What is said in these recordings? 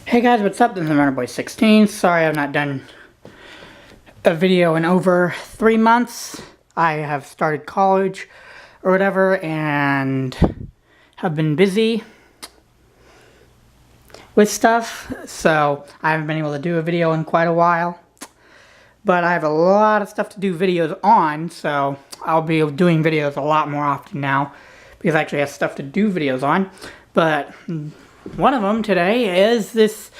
Hey guys, what's up? This is MurderBoy16. Sorry I've not done a video in over 3 months. I have started college or whatever and have been busy with stuff, so I haven't been able to do a video in quite a while. But I have a lot of stuff to do videos on, so I'll be doing videos a lot more often now because I actually have stuff to do videos on. But one of them today is this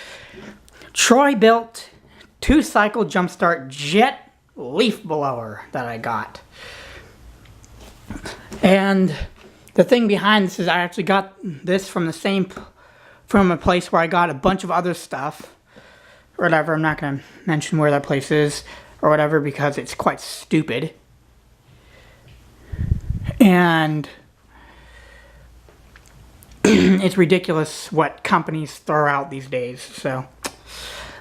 Troy-built 2-cycle jumpstart jet leaf blower that I got. And the thing behind this is I actually got this from a place where I got a bunch of other stuff or whatever. I'm not going to mention where that place is or whatever because it's quite stupid. And it's ridiculous what companies throw out these days. So,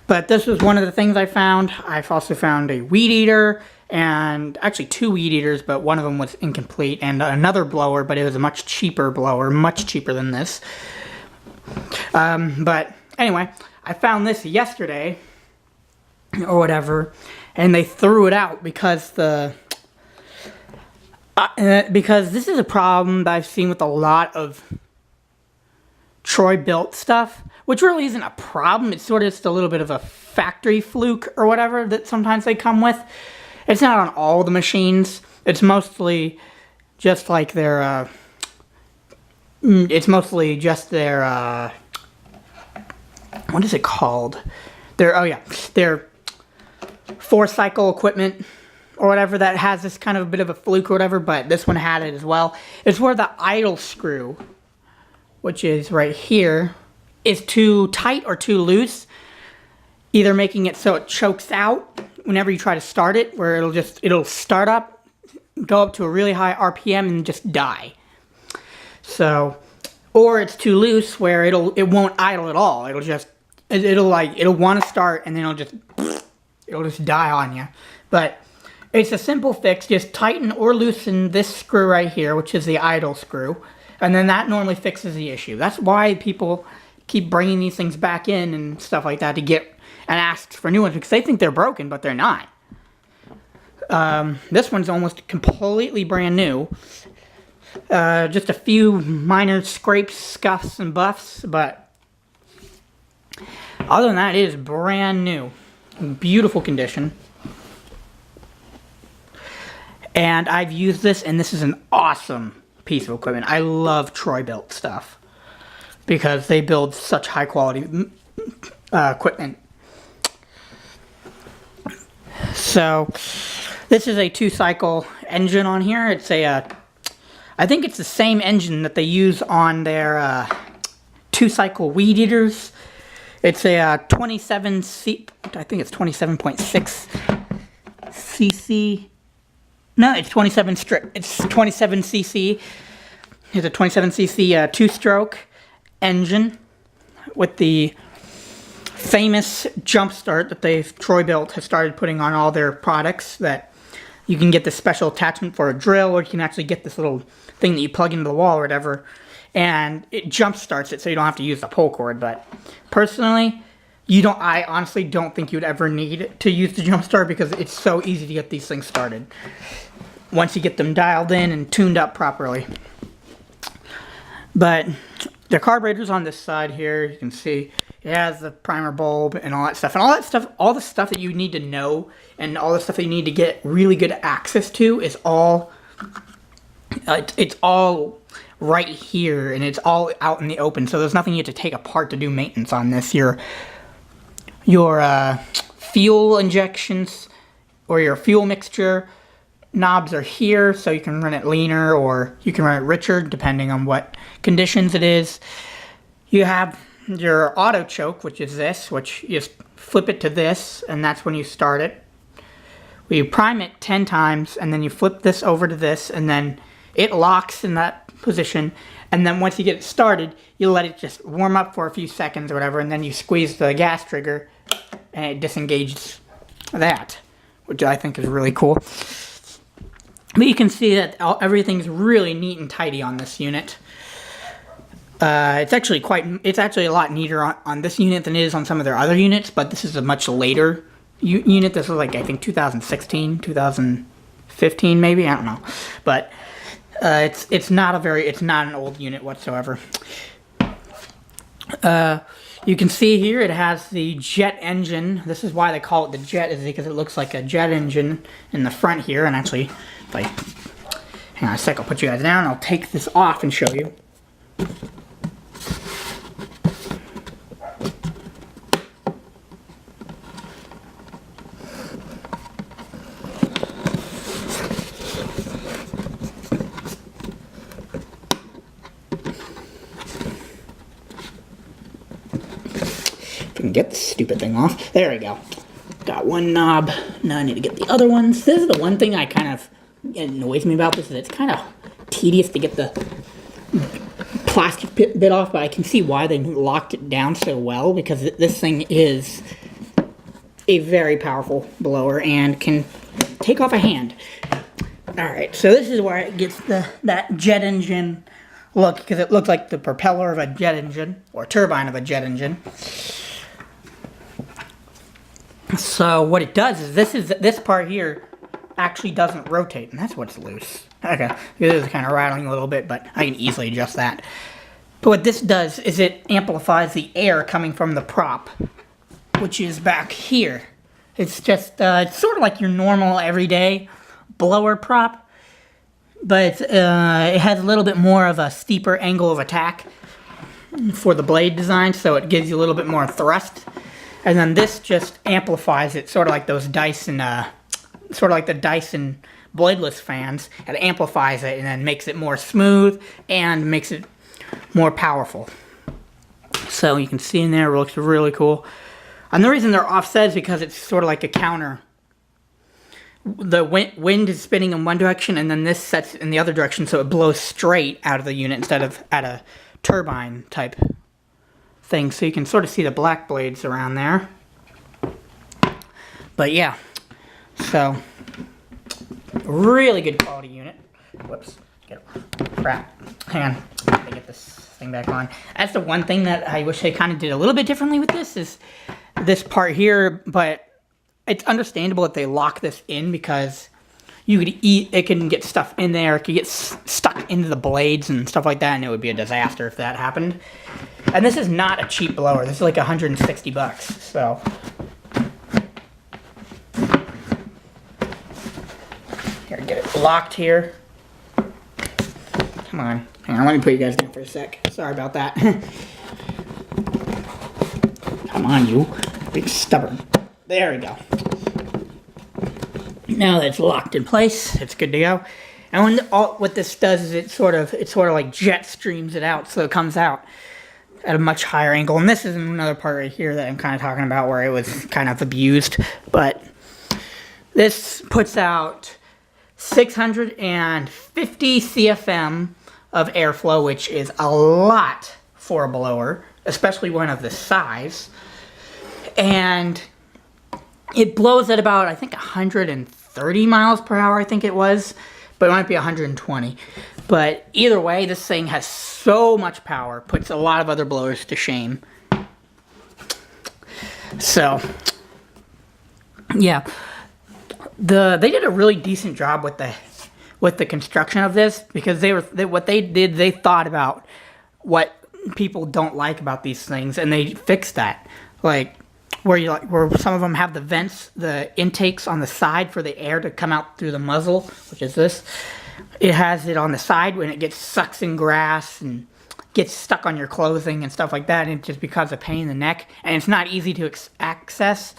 but this was one of the things I found. I've also found a weed eater, and actually 2 weed eaters, but one of them was incomplete, and another blower, but it was a much cheaper blower, much cheaper than this. But anyway, I found this yesterday or whatever, and they threw it out because because this is a problem that I've seen with a lot of Troy-built stuff, which really isn't a problem. It's sort of just a little bit of a factory fluke or whatever that sometimes they come with. It's not on all the machines. It's mostly just like their, what is it called? Their 4-cycle equipment or whatever that has this kind of a bit of a fluke or whatever, but this one had it as well. It's where the idle screw, which is right here, is too tight or too loose, either making it so it chokes out whenever you try to start it, where it'll start up, go up to a really high RPM and just die. So, or it's too loose where it won't idle at all. It'll want to start and then it'll just die on you. But it's a simple fix. Just tighten or loosen this screw right here, which is the idle screw. And then that normally fixes the issue. That's why people keep bringing these things back in and stuff like that to get and ask for new ones, because they think they're broken, but they're not. This one's almost completely brand new. Just a few minor scrapes, scuffs, and buffs, but other than that, it is brand new. In beautiful condition. And I've used this, and this is an awesome piece of equipment. I love Troy-built stuff because they build such high-quality equipment. So, this is a 2-cycle engine on here. It's I think it's the same engine that they use on their 2-cycle weed eaters. It's a 27.6 cc. No, it's 27 strip. It's 27 cc. It's a 27 cc 2-stroke engine with the famous jump start that Troy-built has started putting on all their products. That you can get this special attachment for a drill, or you can actually get this little thing that you plug into the wall or whatever, and it jump starts it, so you don't have to use the pull cord. But personally, I honestly don't think you'd ever need to use the jump start because it's so easy to get these things started once you get them dialed in and tuned up properly. But the carburetor's on this side here. You can see it has the primer bulb and all that stuff. And all the stuff that you need to know and all the stuff that you need to get really good access to is all, it's all right here, and it's all out in the open. So there's nothing you have to take apart to do maintenance on this. Your fuel injections or your fuel mixture knobs are here, so you can run it leaner or you can run it richer depending on what conditions it is. You have your auto choke, which is this, which you just flip it to this, and that's when you start it. Well, you prime it 10 times, and then you flip this over to this, and then it locks in that position. And then once you get it started, you let it just warm up for a few seconds or whatever, and then you squeeze the gas trigger, and it disengages that, which I think is really cool. But you can see that everything's really neat and tidy on this unit. It's actually a lot neater on this unit than it is on some of their other units, but this is a much later unit. This was like, I think, 2016, 2015 maybe, I don't know. But it's not an old unit whatsoever. You can see here it has the jet engine. This is why they call it the jet, is because it looks like a jet engine in the front here. And actually, if I hang on a sec, I'll put you guys down. I'll take this off and show you. Get the stupid thing off. There we go. Got one knob. Now I need to get the other ones. This is the one thing it annoys me about this, is it's kind of tedious to get the plastic bit off, but I can see why they locked it down so well, because this thing is a very powerful blower and can take off a hand. Alright, so this is where it gets that jet engine look, because it looks like the propeller of a jet engine, or turbine of a jet engine. So what it does is this part here actually doesn't rotate, and that's what's loose. Okay, it is kind of rattling a little bit, but I can easily adjust that. But what this does is it amplifies the air coming from the prop, which is back here. It's just it's sort of like your normal everyday blower prop, but it has a little bit more of a steeper angle of attack for the blade design, so it gives you a little bit more thrust. And then this just amplifies it, sort of like those Dyson, sort of like the Dyson bladeless fans. It amplifies it and then makes it more smooth and makes it more powerful. So you can see in there, it looks really cool. And the reason they're offset is because it's sort of like a counter. The wind is spinning in one direction, and then this sets in the other direction, so it blows straight out of the unit instead of at a turbine type thing. So you can sort of see the black blades around there. But yeah, so really good quality unit. Whoops, crap. Hang on, let me get this thing back on. That's the one thing that I wish they kind of did a little bit differently with this, is this part here, but it's understandable that they lock this in, because it can get stuff in there, it could get stuck into the blades and stuff like that, and it would be a disaster if that happened. And this is not a cheap blower. This is like $160, so. Here, get it locked here. Come on. Hang on, let me put you guys down for a sec. Sorry about that. Come on, you big stubborn. There we go. Now that it's locked in place, it's good to go. And what this does is it sort of like jet streams it out, so it comes out at a much higher angle. And this is another part right here that I'm kind of talking about, where it was kind of abused. But this puts out 650 CFM of airflow, which is a lot for a blower, especially one of this size. And it blows at about, I think, 130 miles per hour, I think it was. But it might be 120. But either way, this thing has so much power, puts a lot of other blowers to shame. So, yeah. They did a really decent job with the construction of this, because what they did, they thought about what people don't like about these things, and they fixed that. Like, where some of them have the vents, the intakes on the side for the air to come out through the muzzle, which is this. It has it on the side when it sucks in grass and gets stuck on your clothing and stuff like that, and it just becomes a pain in the neck, and it's not easy to access.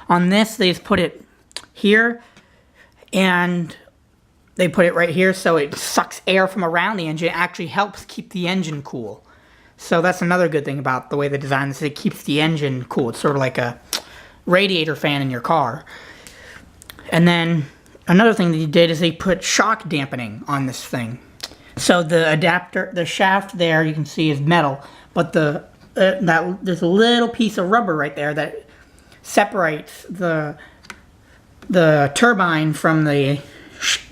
On this, they just put it here, and they put it right here, so it sucks air from around the engine. It actually helps keep the engine cool. So that's another good thing about the way they design this. It keeps the engine cool. It's sort of like a radiator fan in your car. And then another thing they did is they put shock dampening on this thing. So the adapter, the shaft there, you can see is metal, but there's a little piece of rubber right there that separates the turbine from the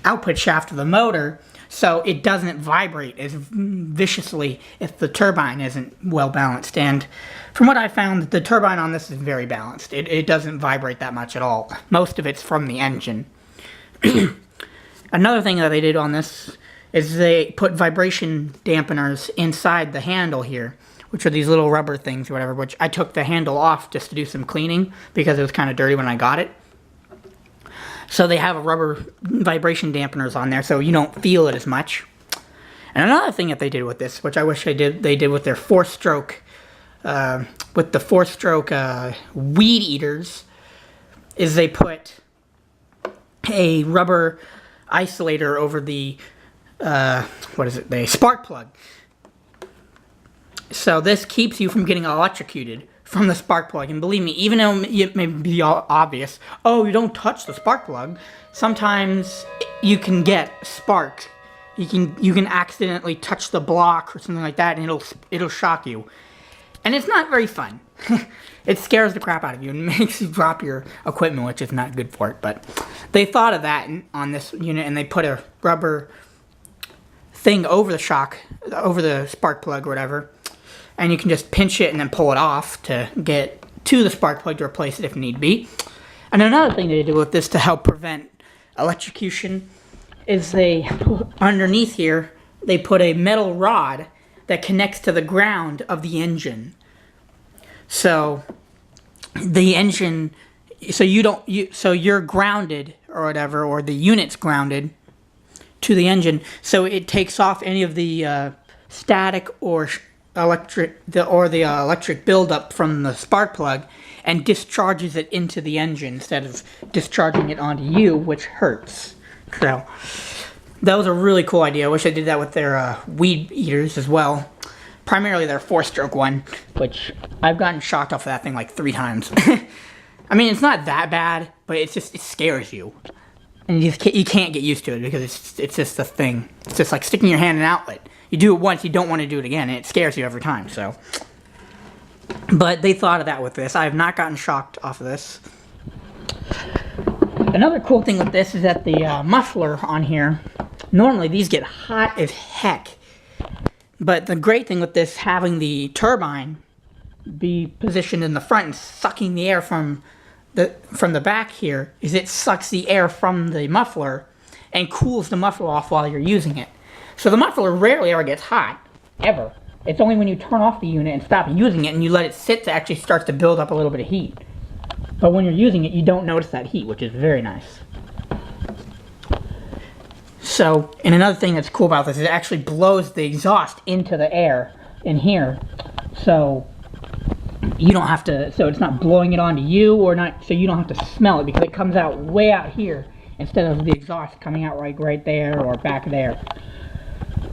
output shaft of the motor, so it doesn't vibrate as viciously if the turbine isn't well balanced. And from what I found, the turbine on this is very balanced. It doesn't vibrate that much at all. Most of it's from the engine. Another thing that they did on this is they put vibration dampeners inside the handle here, which are these little rubber things or whatever, which I took the handle off just to do some cleaning because it was kind of dirty when I got it. So they have a rubber vibration dampeners on there so you don't feel it as much. And another thing that they did with this, which I wish they did with their four-stroke, weed eaters, is they put a rubber isolator over the, the spark plug. So this keeps you from getting electrocuted from the spark plug. And believe me, even though it may be obvious, oh, you don't touch the spark plug, sometimes you can get sparks. You can accidentally touch the block or something like that, and it'll shock you. And it's not very fun. It scares the crap out of you and makes you drop your equipment, which is not good for it. But they thought of that on this unit, and they put a rubber thing over the spark plug or whatever, and you can just pinch it and then pull it off to get to the spark plug to replace it if need be. And another thing they do with this to help prevent electrocution is they, underneath here, they put a metal rod that connects to the ground of the engine. So the engine, so you're grounded or whatever, or the unit's grounded to the engine, so it takes off any of the static or electric buildup from the spark plug and discharges it into the engine instead of discharging it onto you, which hurts. So that was a really cool idea. I wish I did that with their weed eaters as well. Primarily their four-stroke one, which I've gotten shocked off of that thing like 3 times. I mean, it's not that bad, but it scares you. And you can't get used to it because it's just a thing. It's just like sticking your hand in an outlet. You do it once, you don't want to do it again, and it scares you every time, so. But they thought of that with this. I have not gotten shocked off of this. Another cool thing with this is that the muffler on here, normally these get hot as heck. But the great thing with this, having the turbine be positioned in the front and sucking the air from the back here, is it sucks the air from the muffler and cools the muffler off while you're using it. So the muffler rarely ever gets hot, ever. It's only when you turn off the unit and stop using it and you let it sit that actually starts to build up a little bit of heat. But when you're using it, you don't notice that heat, which is very nice. So, and another thing that's cool about this is it actually blows the exhaust into the air in here. So you don't have to, so it's not blowing it onto you, or not, so you don't have to smell it because it comes out way out here instead of the exhaust coming out right there or back there.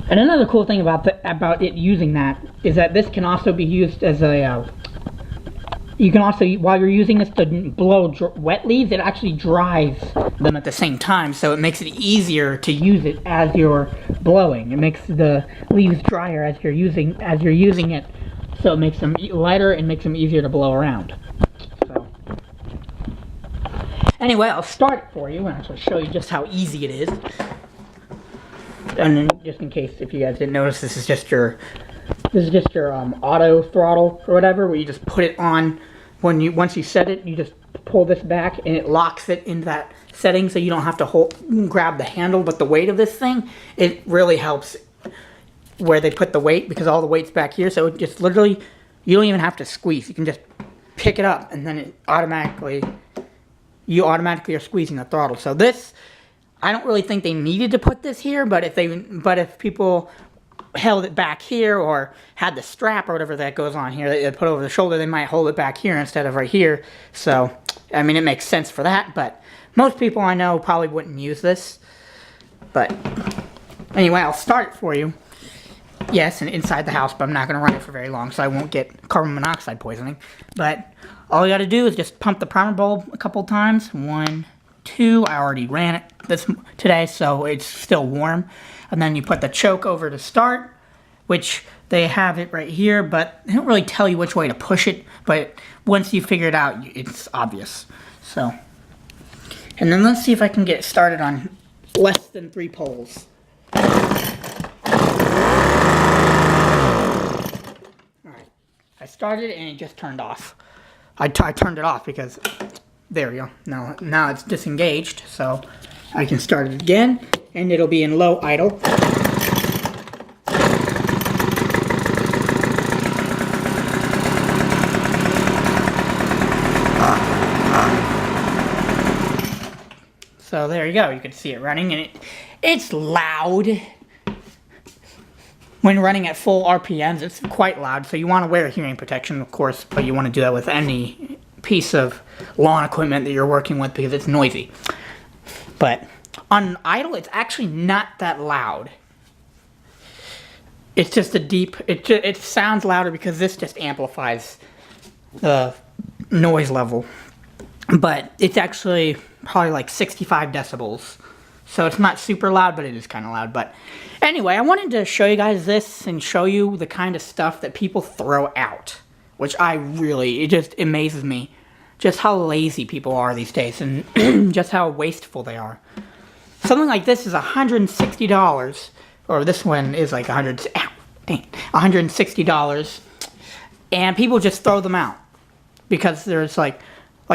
And another cool thing about it using that is that this can also be used as a, you can also, while you're using this to blow wet leaves, it actually dries them at the same time, so it makes it easier to use it as you're blowing. It makes the leaves drier as you're using it, so it makes them lighter and makes them easier to blow around. So, anyway, I'll start it for you and actually show you just how easy it is. And then, just in case if you guys didn't notice, this is just your auto throttle or whatever, where you just put it on once you set it, you just pull this back and it locks it into that setting, so you don't have to grab the handle. But the weight of this thing, it really helps where they put the weight, because all the weight's back here, so it just literally, you don't even have to squeeze. You can just pick it up and then you automatically are squeezing the throttle. So this, I don't really think they needed to put this here, but if people held it back here or had the strap or whatever that goes on here that they put over the shoulder, they might hold it back here instead of right here. So, I mean, it makes sense for that, but most people I know probably wouldn't use this. But anyway, I'll start it for you. Yes, and inside the house, but I'm not going to run it for very long, so I won't get carbon monoxide poisoning. But all you got to do is just pump the primer bulb a couple times. 1, 2. I already ran it today, so it's still warm. And then you put the choke over to start, which they have it right here, but they don't really tell you which way to push it. But once you figure it out, it's obvious. So, and then let's see if I can get it started on less than 3 poles. I started and it just turned off. I turned it off because, there we go. Now it's disengaged, so I can start it again, and it'll be in low idle. So there you go, you can see it running, and it's loud. When running at full RPMs, it's quite loud, so you want to wear hearing protection, of course, but you want to do that with any piece of lawn equipment that you're working with because it's noisy. But on idle, it's actually not that loud. It's just a deep, it sounds louder because this just amplifies the noise level. But it's actually probably like 65 decibels. So it's not super loud, but it is kind of loud. But anyway, I wanted to show you guys this and show you the kind of stuff that people throw out. Which it just amazes me. Just how lazy people are these days and just how wasteful they are. Something like this is $160. Or this one is like $160. And people just throw them out. Because there's like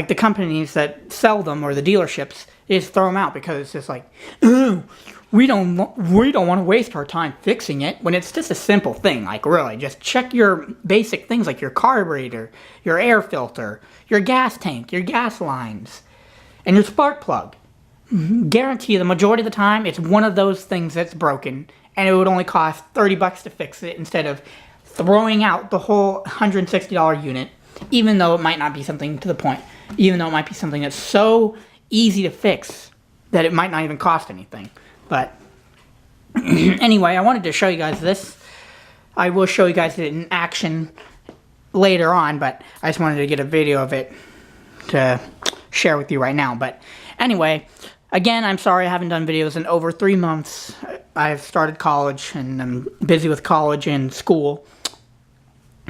the companies that sell them or the dealerships, they just throw them out because it's just like, oh, we don't want to waste our time fixing it, when it's just a simple thing. Like, really, just check your basic things like your carburetor, your air filter, your gas tank, your gas lines, and your spark plug. Guarantee you the majority of the time it's one of those things that's broken, and it would only cost $30 to fix it instead of throwing out the whole $160 unit, even though it might not be something to the point. Even though it might be something that's so easy to fix that it might not even cost anything. But anyway, I wanted to show you guys this. I will show you guys it in action later on, but I just wanted to get a video of it to share with you right now. But anyway, again, I'm sorry I haven't done videos in over 3 months. I've started college and I'm busy with college and school.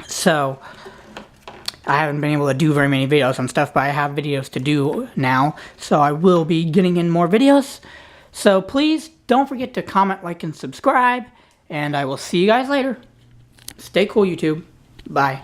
So I haven't been able to do very many videos on stuff, but I have videos to do now, so I will be getting in more videos. So please don't forget to comment, like, and subscribe, and I will see you guys later. Stay cool, YouTube. Bye.